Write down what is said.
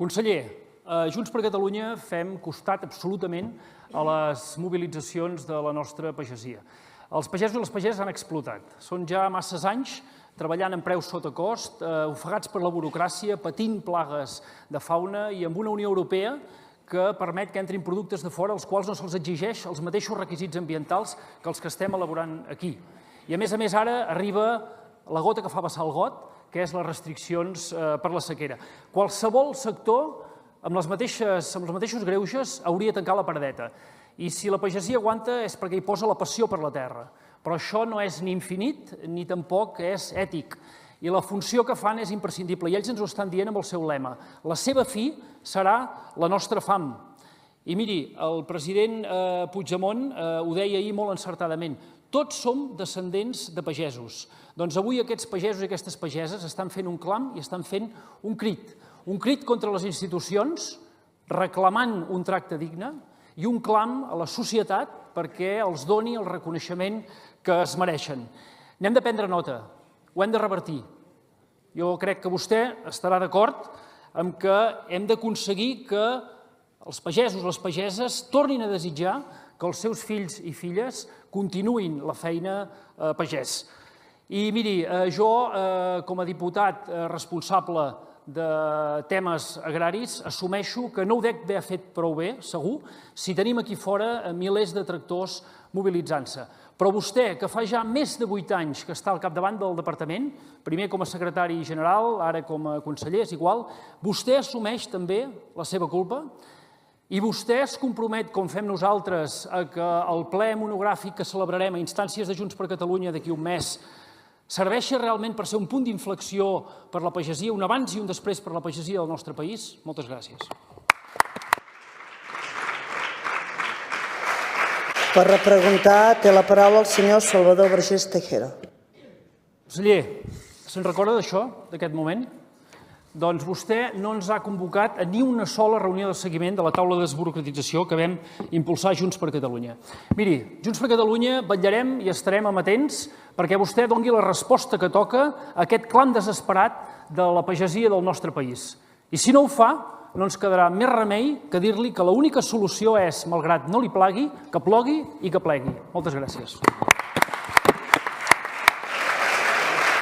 Conseller, Junts per Catalunya fem costat absolutament a les mobilitzacions de la nostra pagesia. Els pagesos i les pageses han explotat. Són ja masses anys treballant en preus sota cost, ofegats per la burocràcia, patint plagues de fauna i amb una Unió Europea que permet que entrin productes de fora als quals no se'ls exigeix els mateixos requisits ambientals que els que estem elaborant aquí. I a més ara arriba la gota que fa vessar el got, que és les restriccions per la sequera. Qualsevol sector amb els mateixos greuges hauria de tancar la paradeta. I si la pagesia aguanta és perquè hi posa la passió per la terra. Però això no és ni infinit ni tampoc és ètic. I la funció que fan és imprescindible. I ells ens ho estan dient amb el seu lema. La seva fi serà la nostra fam. I miri, el president Puigdemont ho deia ahir molt encertadament. Tots som descendents de pagesos. Doncs avui aquests pagesos i aquestes pageses estan fent un clam i estan fent un crit. Un crit contra les institucions, reclamant un tracte digne, i un clam a la societat perquè els doni el reconeixement que es mereixen. N'hem de prendre nota, ho hem de revertir. Jo crec que vostè estarà d'acord amb que hem d'aconseguir que els pagesos, les pageses, tornin a desitjar que els seus fills i filles continuïn la feina pagès. I miri, jo, com a diputat responsable de temes agraris, assumeixo que no ho dec haver fet prou bé, segur, si tenim aquí fora milers de tractors mobilitzant-se. Però vostè, que fa ja més de 8 anys que està al capdavant del departament, primer com a secretari general, ara com a conseller, és igual, vostè assumeix també la seva culpa? I vostè es compromet, com fem nosaltres, a que el ple monogràfic que celebrarem a instàncies de Junts per Catalunya d'aquí un mes serveixi realment per ser un punt d'inflexió per la pagesia, un abans i un després per la pagesia del nostre país? Moltes gràcies. Per repreguntar té la paraula el senyor Salvador Vergés Tejero. Conseller, se'n recorda d'això, d'aquest moment? Doncs vostè no ens ha convocat a ni una sola reunió de seguiment de la taula de desburocratització que vam impulsar Junts per Catalunya. Miri, Junts per Catalunya vetllarem i estarem amatents perquè vostè doni la resposta que toca a aquest clam desesperat de la pagesia del nostre país. I si no ho fa, no ens quedarà més remei que dir-li que l'única solució és, malgrat no li plagui, que plogui i que plegui. Moltes gràcies.